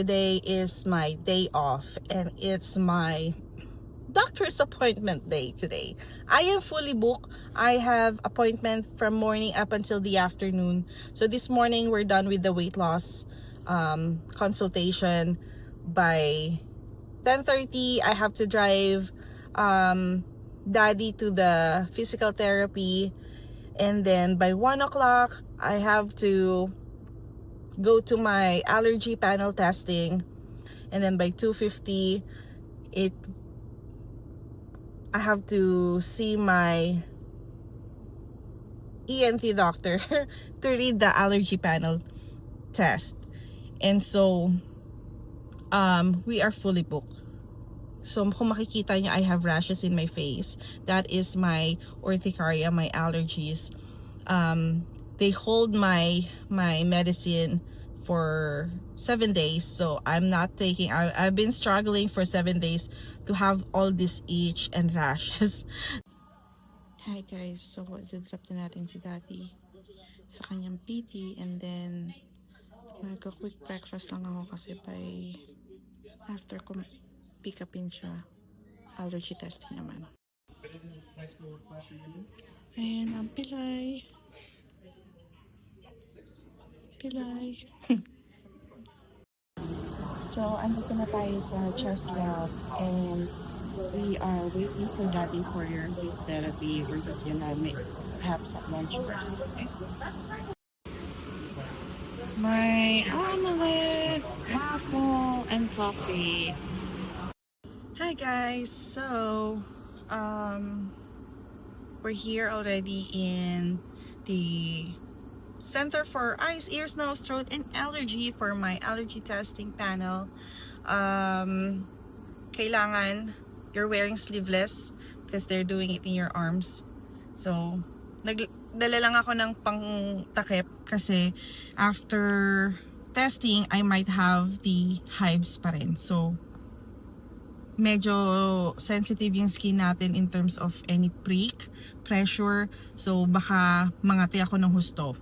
today is my day off and it's my doctor's appointment day today. I am fully booked. I have appointments from morning up until the afternoon. So this morning we're done with the weight loss consultation. By 10:30 I have to drive daddy to the physical therapy, and then by 1 o'clock I have to go to my allergy panel testing, and then by 2:50 I have to see my ENT doctor to read the allergy panel test. And so we are fully booked. So kung makikita nyo, I have rashes in my face. That is my urticaria, my allergies. They hold my medicine for 7 days, so I'm not taking. I've been struggling for 7 days to have all this itch and rashes. Hi guys, so i-drop na natin si Daddy sa kanyang PT, and then mag-quick breakfast lang ako kasi by after ko pick upin siya, allergy testing naman. Ayan ang pilay. So, andito na tayo sa chest lab and we are waiting for Daddy for his therapy. We're just gonna have some lunch first, okay? My omelette, waffle, and coffee. Hi guys, so we're here already in the Center for Eyes, Ears, Nose, Throat, and Allergy for my allergy testing panel. Kailangan you're wearing sleeveless because they're doing it in your arms. So, nagdala lang ako ng pangtakip kasi after testing, I might have the hives pa rin. So, medyo sensitive yung skin natin in terms of any prick, pressure. So, baka mangati ako ng husto.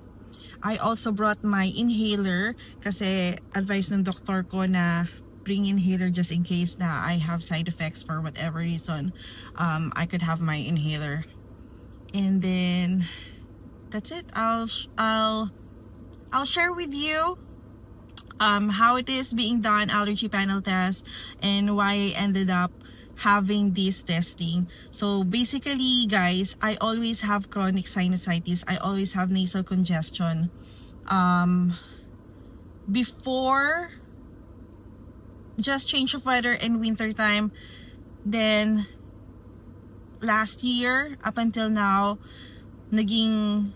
I also brought my inhaler kasi advice ng doktor ko na bring inhaler just in case na I have side effects for whatever reason. I could have my inhaler. And then that's it. I'll share with you how it is being done allergy panel test and why I ended up having this testing. So basically guys, I always have chronic sinusitis. I always have nasal congestion. Before just change of weather and winter time, then last year up until now, naging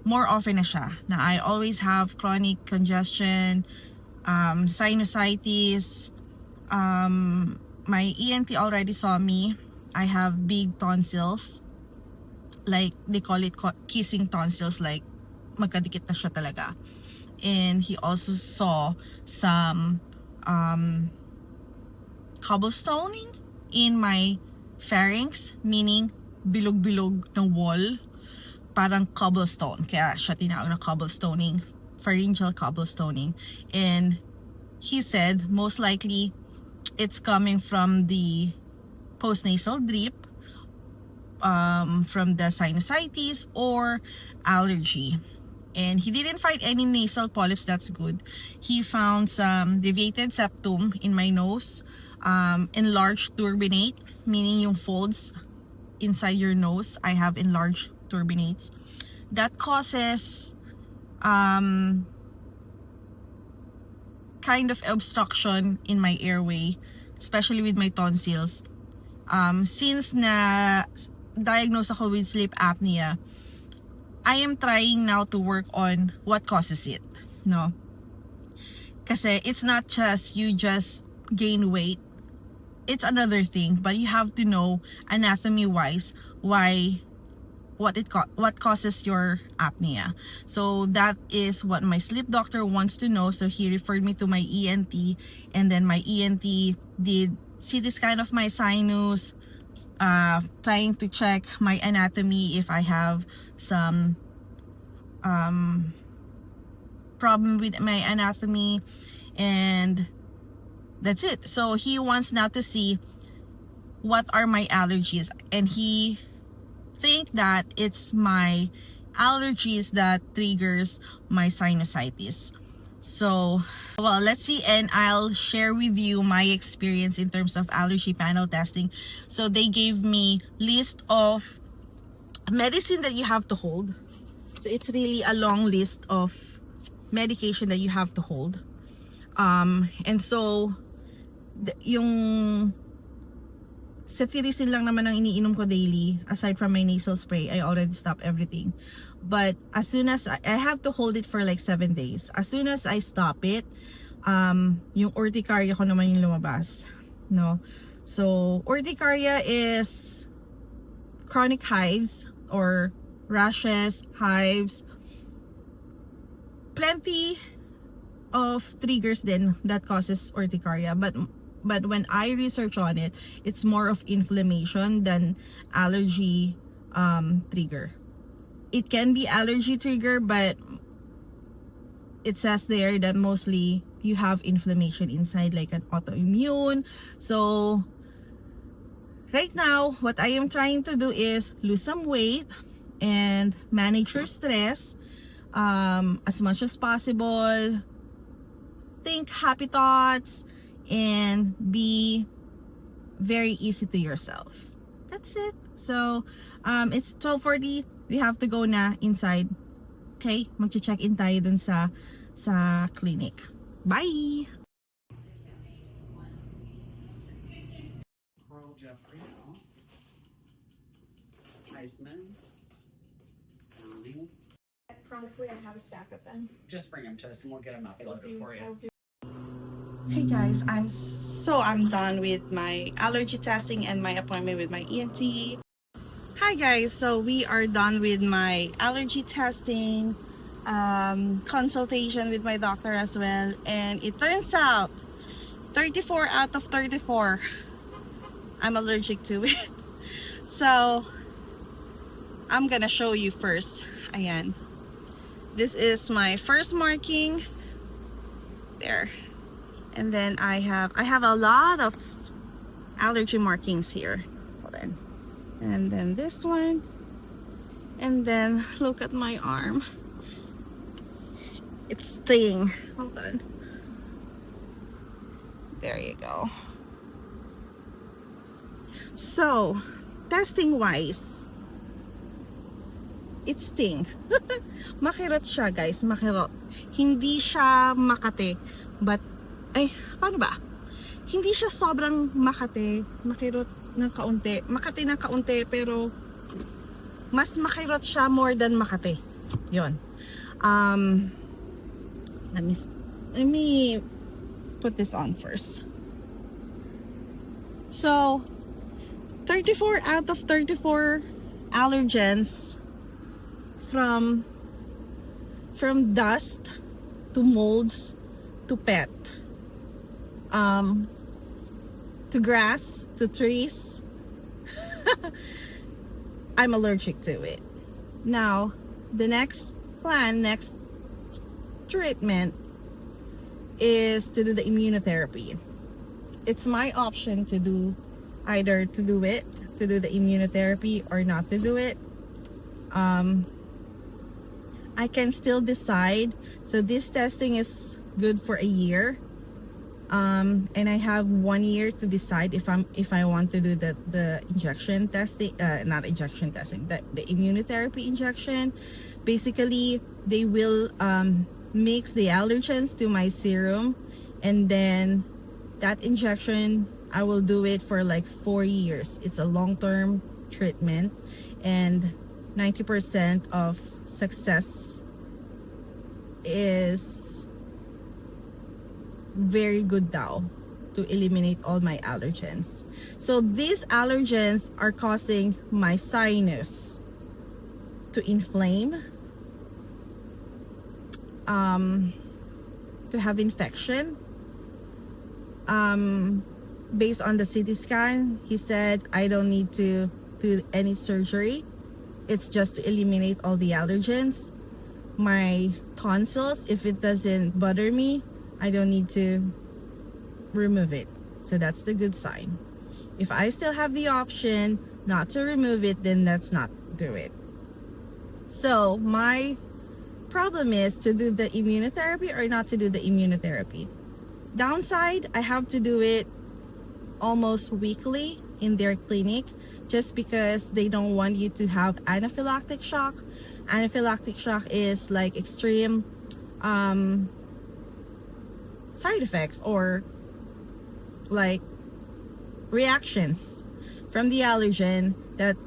more often na siya na I always have chronic congestion, sinusitis. My ENT already saw me. I have big tonsils. Like, they call it kissing tonsils. Like, magkadikit na siya talaga. And he also saw some cobblestoning in my pharynx. Meaning, bilog-bilog ng wall. Parang cobblestone. Kaya siya tinawag na cobblestoning. Pharyngeal cobblestoning. And he said, most likely, it's coming from the postnasal drip, from the sinusitis or allergy. And he didn't find any nasal polyps. That's good. He found some deviated septum in my nose, enlarged turbinate, meaning yung folds inside your nose. I have enlarged turbinates. That causes kind of obstruction in my airway, especially with my tonsils. Since na diagnosed ako with sleep apnea, I am trying now to work on what causes it, no? Kasi it's not just you just gain weight. It's another thing, but you have to know anatomy wise what causes your apnea. So that is what my sleep doctor wants to know. So he referred me to my ENT, and then my ENT did see this kind of my sinus, trying to check my anatomy if I have some problem with my anatomy. And that's it. So he wants now to see what are my allergies, and he think that it's my allergies that triggers my sinusitis. So, well, let's see, and I'll share with you my experience in terms of allergy panel testing. So they gave me list of medicine that you have to hold. So it's really a long list of medication that you have to hold. And so yung cetirizine lang naman ang iniinom ko daily. Aside from my nasal spray, I already stopped everything. But as soon as I have to hold it for like 7 days. As soon as I stop it, yung urticaria ko naman yung lumabas. No? So, urticaria is chronic hives or rashes, hives. Plenty of triggers then that causes urticaria. But when I research on it, it's more of inflammation than allergy trigger. It can be allergy trigger, but it says there that mostly you have inflammation inside, like an autoimmune. So right now, what I am trying to do is lose some weight and manage your stress as much as possible. Think happy thoughts and be very easy to yourself. That's it. So it's 12:40. We have to go na inside. Okay, mag-check in tayo dun sa clinic. Bye. Carl Jeffrey, Heisman, Browning. Probably I have a stack of them. Just bring them to us and we'll get them uploaded for you. Hey guys, I'm done with my allergy testing and my appointment with my ENT. Hi guys, so we are done with my allergy testing, consultation with my doctor as well, and it turns out 34 out of 34 I'm allergic to it. So I'm gonna show you first. Ayan, this is my first marking there. And then I have a lot of allergy markings here. Hold on. And then this one. And then look at my arm. It's stinging. Hold on. There you go. So, testing wise, it sting. Makirot siya guys, makirot. Hindi siya Makate, but paano ba? Hindi siya sobrang makirot ng kaunti. Makati ng kaunti, pero mas makirot siya more than Makati. Yun. Let me put this on first. So, 34 out of 34 allergens from dust to molds to pet. To grass, to trees. I'm allergic to it. Now, the next treatment is to do the immunotherapy. It's my option to do either to do the immunotherapy or not to do it. I can still decide. So this testing is good for a year. And I have 1 year to decide if I want to do the injection testing, not injection testing, the immunotherapy injection. Basically, they will mix the allergens to my serum, and then that injection I will do it for like 4 years. It's a long-term treatment, and 90% of success is very good daw to eliminate all my allergens. So these allergens are causing my sinus to inflame, to have infection. Based on the CT scan, he said I don't need to do any surgery. It's just to eliminate all the allergens. My tonsils, if it doesn't bother me, I don't need to remove it. So that's the good sign. If I still have the option not to remove it, then let's not do it. So my problem is to do the immunotherapy or not to do the immunotherapy. Downside, I have to do it almost weekly in their clinic just because they don't want you to have anaphylactic shock. Anaphylactic shock is like extreme side effects or like reactions from the allergen that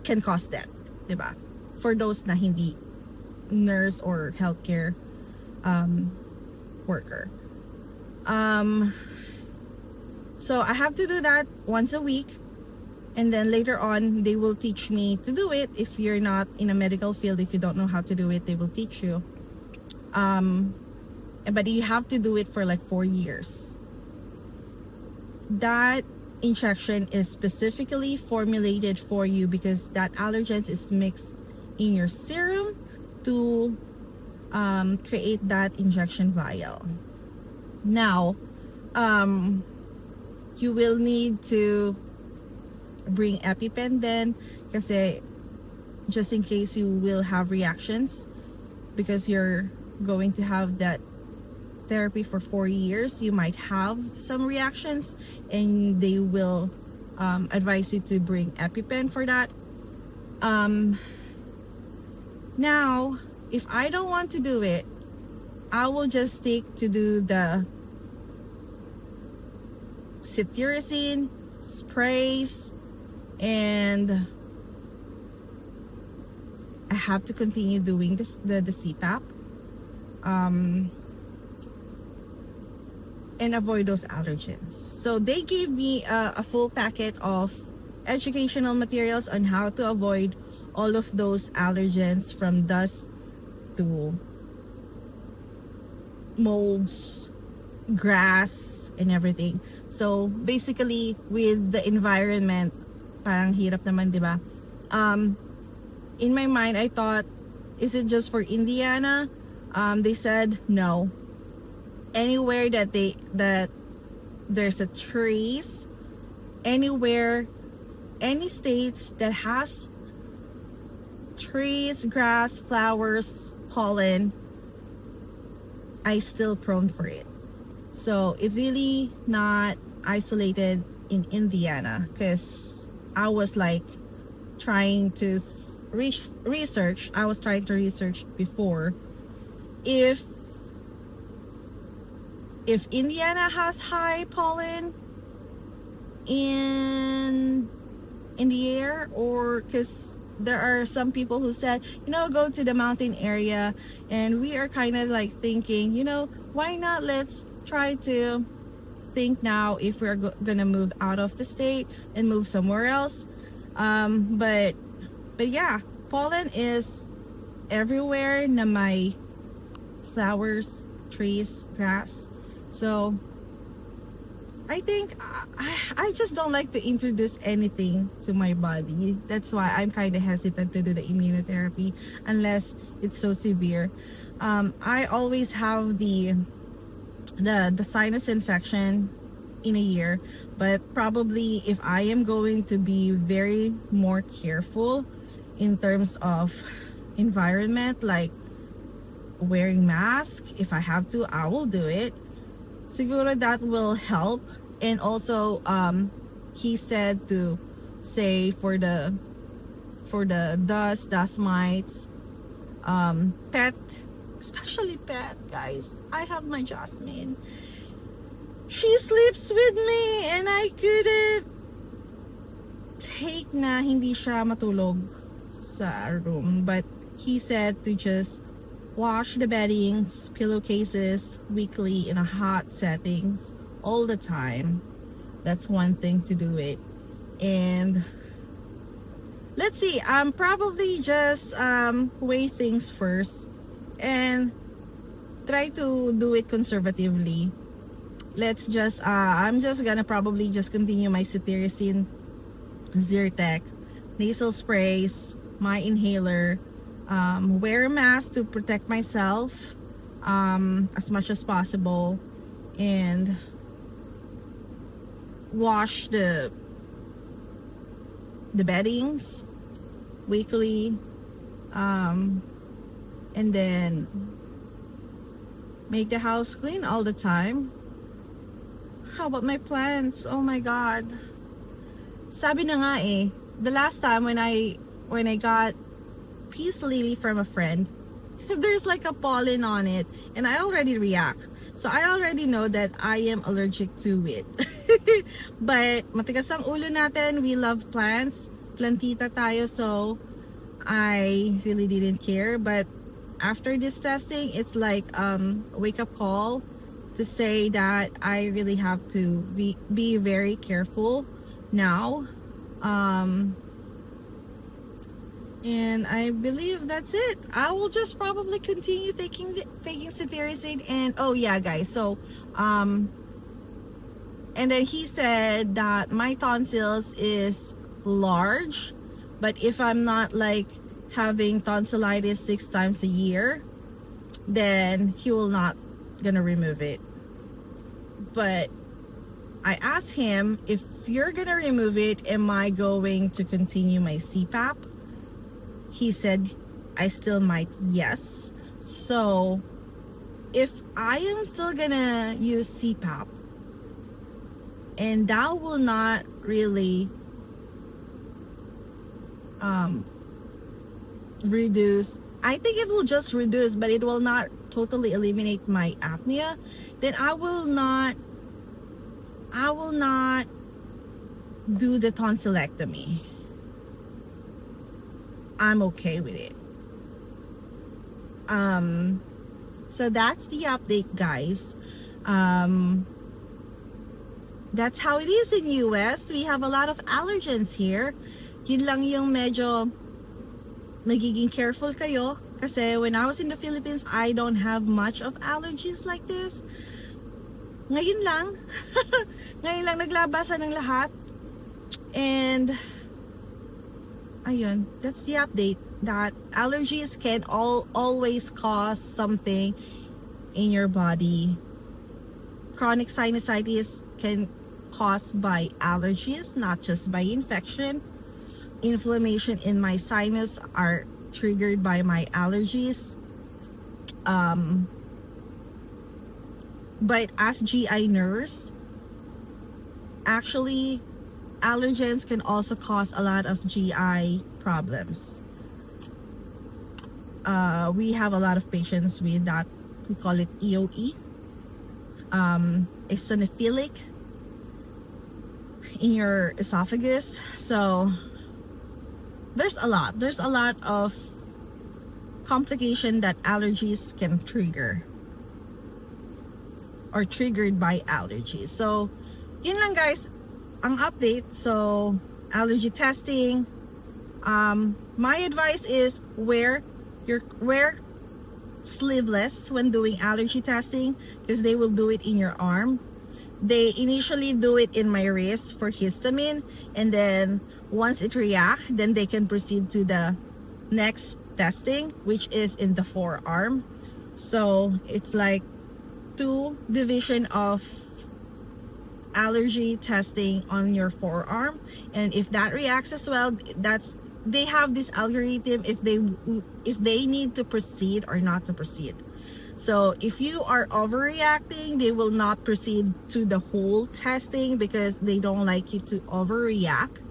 can cause death, diba? For those na hindi nurse or healthcare worker. So I have to do that once a week, and then later on they will teach me to do it. If you're not in a medical field, if you don't know how to do it, they will teach you. But you have to do it for like 4 years. That injection is specifically formulated for you because that allergen is mixed in your serum to create that injection vial. Now, you will need to bring EpiPen then kasi just in case you will have reactions because you're going to have that therapy for 4 years, you might have some reactions and they will advise you to bring EpiPen for that. Now, if I don't want to do it, I will just stick to do the cetirizine sprays, and I have to continue doing this, the CPAP, and avoid those allergens. So they gave me a full packet of educational materials on how to avoid all of those allergens, from dust to molds, grass, and everything. So basically with the environment, parang hirap naman, diba? In my mind, I thought, is it just for Indiana? They said no. Anywhere that there's a trees, anywhere, any states that has trees, grass, flowers, pollen, I still prone for it. So it really not isolated in Indiana, because I was like trying to research. I was trying to research before if Indiana has high pollen in the air, or because there are some people who said, go to the mountain area, and we are kind of like thinking, why not let's try to think now if we're gonna move out of the state and move somewhere else. But yeah, pollen is everywhere na may flowers, trees, grass. So I think I just don't like to introduce anything to my body. That's why I'm kind of hesitant to do the immunotherapy unless it's so severe. I always have the sinus infection in a year, but probably if I am going to be very more careful in terms of environment, like wearing mask, if I have to, I will do it. Siguro that will help. And also he said to say for the dust mites, pet, especially pet, guys. I have my Jasmine. She sleeps with me and I couldn't take na hindi siya matulog sa room, but he said to just wash the beddings, pillowcases weekly in a hot settings all the time. That's one thing to do it. And let's see, probably just weigh things first and try to do it conservatively. Let's just I'm just gonna probably just continue my cetirizine, Zyrtec, nasal sprays, my inhaler, wear a mask to protect myself as much as possible, and wash the beddings weekly, and then make the house clean all the time. How about my plants? Oh my god. Sabi na nga eh, the last time when I got peace lily from a friend, there's like a pollen on it and I already react. So I already know that I am allergic to it. But matigas ang ulo natin, we love plants, plantita tayo, so I really didn't care. But after this testing, it's like a wake-up call to say that I really have to be very careful now. And I believe that's it. I will just probably continue taking cetirizine. And oh yeah guys, so and then he said that my tonsils is large, but if I'm not like having tonsillitis 6 times a year, then he will not gonna remove it. But I asked him, if you're gonna remove it, am I going to continue my CPAP? He said I still might, yes. So if I am still gonna use CPAP and that will not really reduce, I think it will just reduce, but it will not totally eliminate my apnea, then I will not do the tonsillectomy. I'm okay with it. So that's the update, guys. That's how it is in US. We have a lot of allergens here. Yun lang yung medyo nagiging careful kayo. Kasi when I was in the Philippines, I don't have much of allergies like this. Ngayon lang. Ngayon lang naglabasan ng lahat. And ayun, that's the update, that allergies can always cause something in your body. Chronic sinusitis can caused by allergies, not just by infection. Inflammation in my sinus are triggered by my allergies. But as GI nurse, actually allergens can also cause a lot of GI problems. We have a lot of patients with that, we call it EOE, eosinophilic in your esophagus. So there's a lot of complication that allergies can trigger or triggered by allergies. So yun lang guys ang update. So allergy testing, my advice is wear sleeveless when doing allergy testing, because they will do it in your arm. They initially do it in my wrist for histamine, and then once it reacts, then they can proceed to the next testing, which is in the forearm. So it's like 2 division of allergy testing on your forearm, and if that reacts as well, that's, they have this algorithm if they need to proceed or not to proceed. So if you are overreacting, they will not proceed to the whole testing because they don't like you to overreact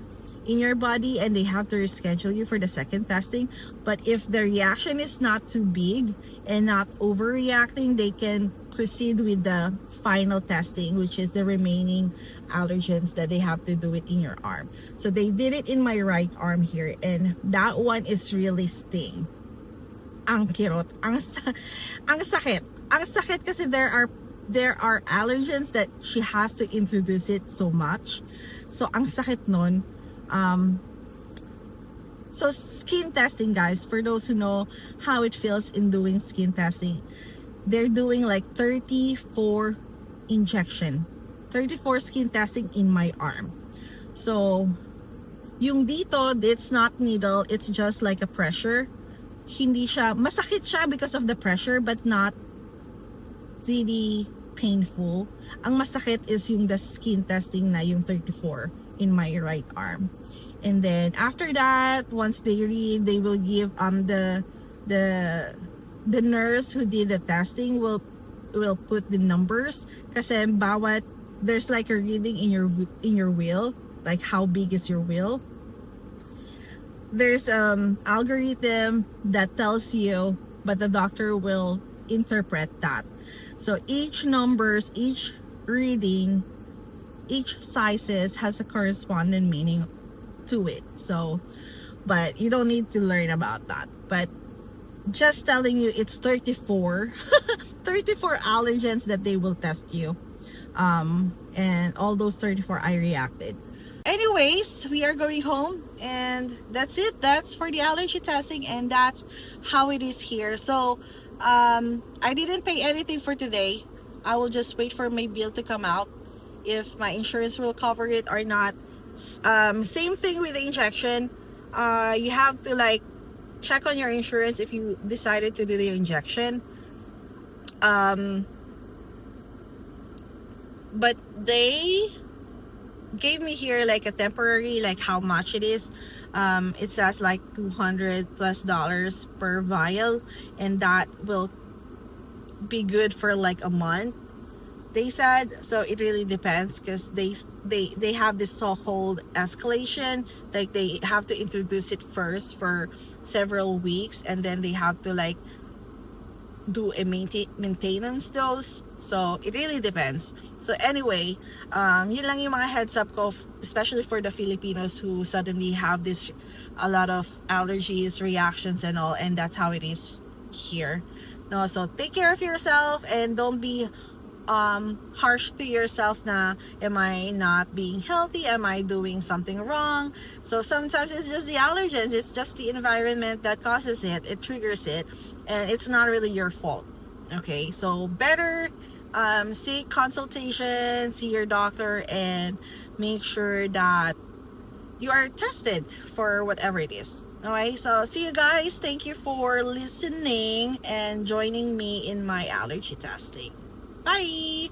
in your body, and they have to reschedule you for the second testing. But if the reaction is not too big and not overreacting, they can proceed with the final testing, which is the remaining allergens that they have to do it in your arm. So they did it in my right arm here, and that one is really sting. Ang kirot, ang sakit kasi there are allergens that she has to introduce it so much. So ang sakit nun. So skin testing, guys, for those who know how it feels in doing skin testing, they're doing like 34 skin testing in my arm. So yung dito, it's not needle, it's just like a pressure. Hindi siya, masakit siya because of the pressure, but not really painful. Ang masakit is yung the skin testing na yung 34 in my right arm. And then after that, once they read, they will give the nurse who did the testing will put the numbers kasi bawat there's like a reading in your wheel, like how big is your wheel. There's algorithm that tells you, but the doctor will interpret that. So each numbers, each reading, each sizes has a corresponding meaning to it. So, but you don't need to learn about that. But just telling you, it's 34 34 allergens that they will test you, and all those 34 I reacted. Anyways, we are going home, and that's it. That's for the allergy testing, and that's how it is here. So I didn't pay anything for today. I will just wait for my bill to come out, if my insurance will cover it or not. Same thing with the injection. You have to like check on your insurance if you decided to do the injection. But they gave me here like a temporary, like how much it is. It says like $200+ per vial, and that will be good for like a month, they said. So it really depends, because they have this so-called escalation, like they have to introduce it first for several weeks, and then they have to like do a maintenance dose. So it really depends. So anyway, yun lang yung mga heads up ko, especially for the Filipinos who suddenly have this a lot of allergies, reactions and all, and that's how it is here. No, so take care of yourself and don't be harsh to yourself na, am I not being healthy, am I doing something wrong? So sometimes it's just the allergens, it's just the environment that causes it, it triggers it, and it's not really your fault. Okay, so better seek consultation, see your doctor, and make sure that you are tested for whatever it is. Alright, so see you guys. Thank you for listening and joining me in my allergy testing. Bye!